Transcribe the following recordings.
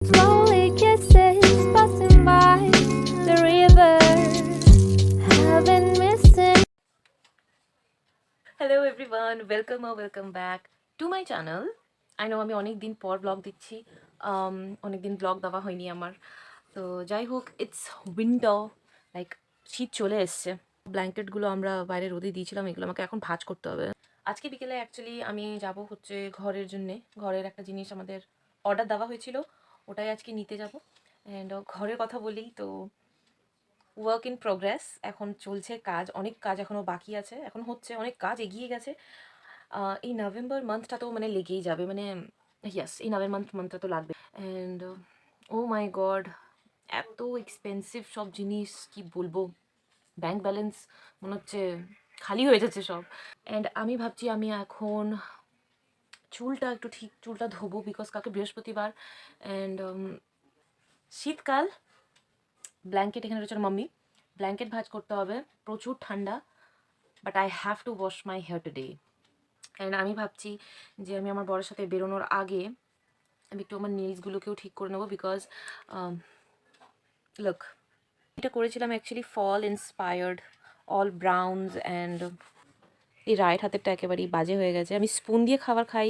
Slowly kisses passing by the river. Haven't missing. Hello everyone, welcome back to my channel. I know আমি অনেক দিন পর blog দিচ্ছি, অনেক দিন ব্লগ দেওয়া হয়নি আমার। তো যাই হোক, ইটস উইন্টার, লাইক শীত চলে এসছে। ব্ল্যাঙ্কেটগুলো আমরা বাইরে রোদে দিয়েছিলাম, এগুলো আমাকে এখন ভাঁজ করতে হবে। আজকে বিকেলে অ্যাকচুয়ালি আমি যাব হচ্ছে ঘরের জন্যে। ঘরের একটা জিনিস আমাদের অর্ডার দেওয়া হয়েছিল, ওটাই আজকে নিতে যাব। অ্যান্ড ঘরের কথা বলি তো ওয়ার্ক ইন প্রোগ্রেস, এখন চলছে কাজ, অনেক কাজ এখনও বাকি আছে, এখন হচ্ছে অনেক কাজ এগিয়ে গেছে। এই নভেম্বর মান্থটা তো মানে লেগেই যাবে, মানে ইয়াস, এই নভেম্বর মান্থটা তো লাগবে। অ্যান্ড ও মাই গড, এত এক্সপেন্সিভ সব জিনিস, কি বলবো, ব্যাংক ব্যালেন্স মনে হচ্ছে খালি হয়ে যাচ্ছে সব। অ্যান্ড আমি ভাবছি আমি এখন চুলটা একটু চুলটা ধোবো, বিকজ কালকে বৃহস্পতিবার। অ্যান্ড শীতকাল, ব্ল্যাঙ্কেট এখানে রয়েছে মাম্মি, ব্ল্যাঙ্কেট ভাঁজ করতে হবে, প্রচুর ঠান্ডা, but I have to wash my hair today. And আমি ভাবছি যে আমি আমার বরের সাথে বেরোনোর আগে আমি একটু আমার নেলসগুলোকেও ঠিক করে নেবো, বিকজ লুক, এটা করেছিলাম actually fall inspired, all browns. And এই রাইট হাতেরটা একেবারেই বাজে হয়ে গেছে। আমি স্পুন দিয়ে খাবার খাই,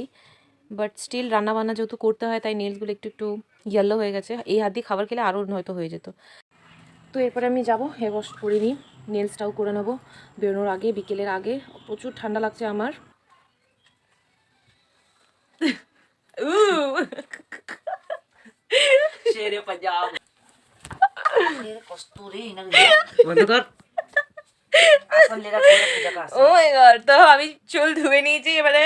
বাট স্টিল রান্নাবান্না যেহেতু করতে হয়, তাই নেলসগুলো একটু একটু ইয়েলো হয়ে গেছে। এই হাত দিয়ে খাবার খেলে আরও হয়তো হয়ে যেত। তো এরপরে আমি যাবো, হেয়ার ওয়াশ করে নিই, নেলসটাও করে নেবো বেরোনোর আগে, বিকেলের আগে। প্রচুর ঠান্ডা লাগছে আমার। शेरे पंजाब शेर कस्तूरी बंद कर আসল লেখা করে পূজা কাজ ও মাই গড, তো আমি চুল ধুয়ে নিয়েছি, এবারে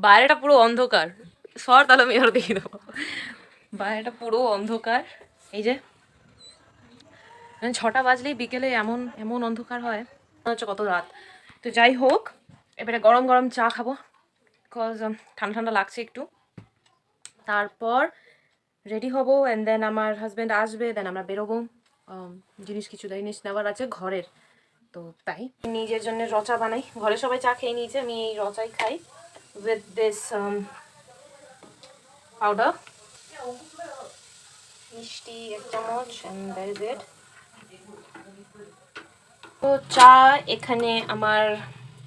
বাইরেটা পুরো অন্ধকার। সর তাহলে আমি আরো দেখে দেবো, বাইরেটা পুরো অন্ধকার। এই যে 6টা বাজলেই বিকেলে এমন এমন অন্ধকার হয়, মনে হচ্ছে কত রাত। তো যাই হোক, এবারে গরম গরম চা খাবো, বিকজ ঠান্ডা ঠান্ডা লাগছে একটু। তারপর রেডি হব, অ্যান্ড দেন আমার হাজব্যান্ড আসবে, দেন আমরা বেরোবো। কিছু জিনিস নেওয়ার আছে ঘরের, তো তাই নিজের জন্য রচা বানাই। ঘরে সবাই চা খেয়ে নিয়েছে, আমি এই রচাই খাই উইথ দিস পাউডার, মিষ্টি 1 চামচ, অ্যান্ড দ্যাট ইজ ইট। তো চা এখানে আমার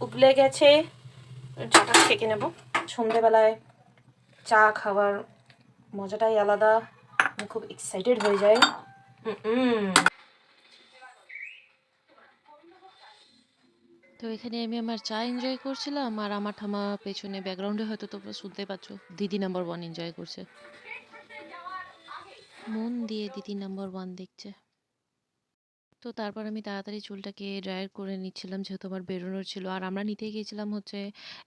উবলে গেছে, চাটা ছেঁকে নেব। সন্ধেবেলায় চা খাওয়ার মজাটাই আলাদা, আমি খুব এক্সাইটেড হয়ে যাই। তো এখানে আমি আমার চা এনজয় করছিলাম, আর আমার ঠামা পেছনে ব্যাকগ্রাউন্ডে হয়তো তোমরা শুনতে পাচ্ছ, দিদি নাম্বার 1 এনজয় করছে, মন দিয়ে দিদি নাম্বার 1 দেখছে। তো তারপর আমি তাড়াতাড়ি চুলটাকে ড্রায়ার করে নিচ্ছিলাম, যেহেতু আমার বেরোনোর ছিল। আর আমরা নিতে গিয়েছিলাম হচ্ছে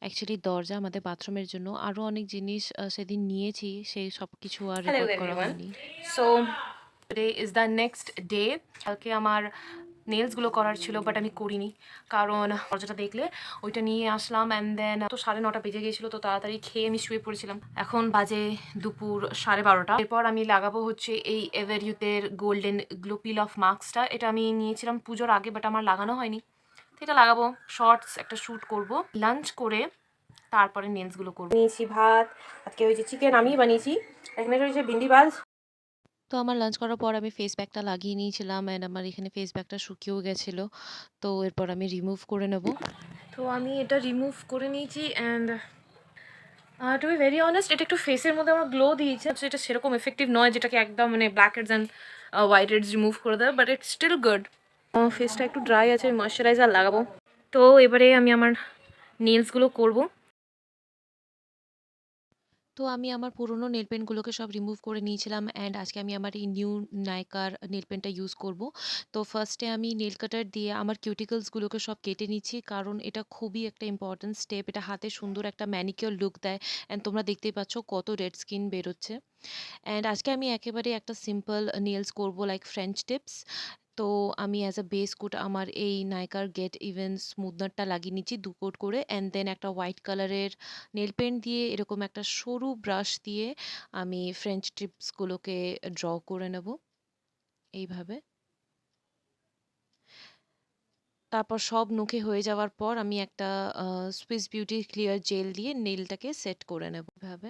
অ্যাকচুয়ালি দরজা আমাদের বাথরুমের জন্য, আরও অনেক জিনিস সেদিন নিয়েছি, সেই সব কিছু আর হ্যালো রেকর্ড করা এভরিওয়ান, হয়নি। So today is the next day. কালকে আমার নেলসগুলো করার ছিল, বাট আমি করিনি, কারণ দরজাটা দেখলে ওইটা নিয়ে আসলাম। অ্যান্ড দেন তো 9:30 বেজে গিয়েছিলো, তো তাড়াতাড়ি খেয়ে আমি শুয়ে পড়েছিলাম। এখন বাজে দুপুর 12:30। এরপর আমি লাগাবো হচ্ছে এই এভারিউতের গোল্ডেন গ্লো পিল অফ মাস্কটা। এটা আমি নিয়েছিলাম পুজোর আগে, বাট আমার লাগানো হয়নি, তো এটা লাগাবো। শর্টস একটা শ্যুট করব, লাঞ্চ করে তারপরে নেলসগুলো করবো। নিয়েছি ভাত, আজকে হয়েছে চিকেন, আমিই বানিয়েছি। এখানে রয়েছে ভিন্ডি ভাজ। তো আমার লাঞ্চ করার পর আমি ফেস প্যাকটা লাগিয়ে নিয়েছিলাম, অ্যান্ড আমার এখানে ফেস প্যাকটা শুকিয়েও গেছিলো, তো এরপর আমি রিমুভ করে নেব। তো আমি এটা রিমুভ করে নিয়েছি, and to be very honest, এটা একটু ফেসের মধ্যে আমার গ্লো দিয়েছে। এটা সেরকম এফেক্টিভ নয় যেটাকে একদম মানে blackheads and whiteheads remove করে দেয়, বাট ইটস স্টিল গুড। ফেসটা একটু ড্রাই আছে, ময়শ্চারাইজার লাগাবো। তো এবারে আমি আমার নেলসগুলো করবো। তো আমি আমার পুরনো নেল পেন্টগুলোকে সব রিমুভ করে নিয়েছিলাম, অ্যান্ড আজকে আমি আমার এই নিউ নাইকার নেল পেন্টটা ইউজ করব। তো ফার্স্টে আমি নেল কাটার দিয়ে আমার কিউটিকলসগুলোকে সব কেটে নিচ্ছি, কারণ এটা খুবই একটা ইম্পর্ট্যান্ট স্টেপ। এটা হাতে সুন্দর একটা ম্যানিকিওর লুক দেয়, অ্যান্ড তোমরা দেখতেই পাচ্ছ কত রেড স্কিন বেরোচ্ছে। অ্যান্ড আজকে আমি একেবারে একটা সিম্পল নেলস করব, লাইক ফ্রেঞ্চ টিপস। তো আমি অ্যাজ আ বেস কোট আমার এই নাইকার গেট ইভেন স্মুথনারটা লাগিয়ে নিচ্ছি 2 কোট করে, অ্যান্ড দেন একটা হোয়াইট কালারের নেল পেন্ট দিয়ে এরকম একটা সরু ব্রাশ দিয়ে আমি ফ্রেঞ্চ টিপসগুলোকে ড্র করে নেব এইভাবে। তারপর সব নখে হয়ে যাওয়ার পর আমি একটা সুইস বিউটি ক্লিয়ার জেল দিয়ে নেলটাকে সেট করে নেব এভাবে।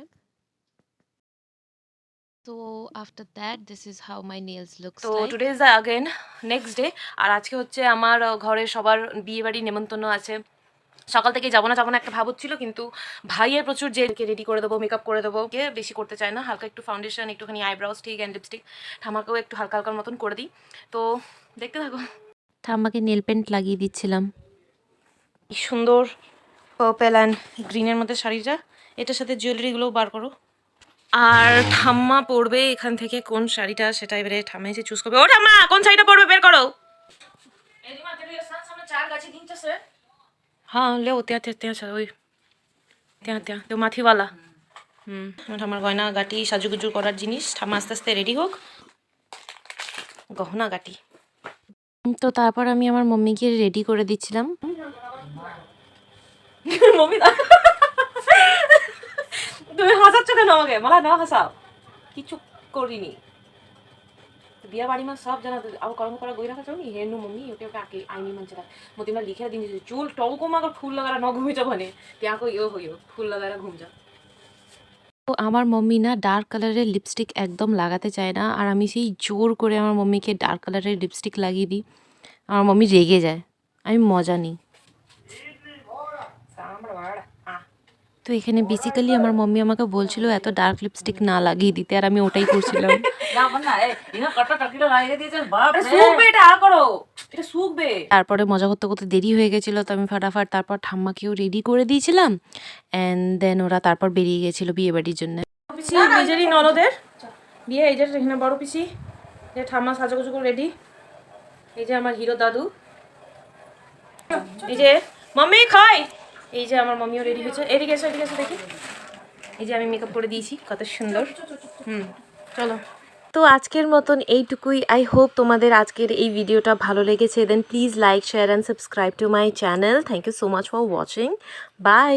So after that, this is how my nails looks তো like. Today is the again next day. আর আজকে হচ্ছে আমার ঘরে সবার বিয়েবাড়ি নেমন্তন্ন আছে। সকাল থেকে যাবো না একটা ভাব হচ্ছিল, কিন্তু ভাইয়ের প্রচুর জেলকে রেডি করে দেবো, মেকআপ করে দেবো, কে বেশি করতে চায় না, হালকা একটু ফাউন্ডেশন, একটুখানি আইব্রাউ স্টিক অ্যান্ড লিপস্টিক, ঠামাকেও একটু হালকা হালকার মতন করে দিই। তো দেখতে থাকো। ঠাম্মাকে নেল পেন্ট লাগিয়ে দিচ্ছিলাম। কি সুন্দর পার্পেল অ্যান্ড গ্রিনের মধ্যে শাড়িটা, এটার সাথে জুয়েলারিগুলোও বার করো। আর ঠাম্মা পরবে এখান থেকে কোন শাড়িটা, সেটা এবারে ঠাম্মা এসে চুজ করবে। ও ঠাম্মা কোন শাড়িটা পরবে বের করো। হ্যাঁ লেও ત્યાં ওই ત્યાં তো মাথিওয়ালা। আমার গয়না গাটি সাজুগুজু করার জিনিস। ঠাম্মা আস্তে আস্তে রেডি হোক, গহনা গাটি। তো তারপর আমি আমার মম্মিকে রেডি করে দিচ্ছিলাম। মম্মি তুমি হাসাচ্ছ কেন আমাকে? মালা না হাসাও, কিছু করিনি। বিয়া বাড়িમાં સબ જણા આવું કર્મ કરા ગોઈ રાખા છો ને હેનું મમ્મી ઓકે ઓકે આકે આઈની મન ચલા મોતીમાં લીખે દીન ચૂલ ટોકોમાં અગર ફૂલ લગારા ન ઘૂમી જ બને ત્યાં કોઈ યો હોયો ফুল লাগারা ঘুম যা। তো আমার মম্মি না ডার্ক কালারের লিপস্টিক একদম লাগাতে চায় না, আর আমি সেই জোর করে আমার মম্মিকে ডার্ক কালারের লিপস্টিক লাগিয়ে দিই। আমার মম্মি রেগে যায়, আমি মজা নিই। তো এখানে বেসিক্যালি আমার মম্মি আমাকে বলছিল এত ডার্ক লিপস্টিক না লাগিয়ে দিতে, আর আমি ওটাই করছিলাম। তারপরে মজা করতে করতে দেরি হয়ে গেছিল, তো আমি ফাটাফাট তারপর ঠাম্মাকেও রেডি করে দিয়েছিলাম, অ্যান্ড দেন ওরা তারপর বেরিয়ে গেছিল বিয়ে বাড়ির জন্য। পিসি নিজেরই ননদের বিয়ে, এই যে এখানে বড় পিসি, যে ঠাম্মা সাজুগুজু করে রেডি। এই যে আমার হিরো দাদু, এই যে মাম্মি খাই, এই যে আমার মাম্মিও রেডি হয়েছে। এদিকে এসে দেখি, এই যে আমি মেকআপ করে দিয়েছি কত সুন্দর। চলো। তো আজকের মতন এইটুকুই। আই হোপ তোমাদের আজকের এই ভিডিওটা ভালো লেগেছে। Then please like, share and subscribe to my channel. Thank you so much for watching. By.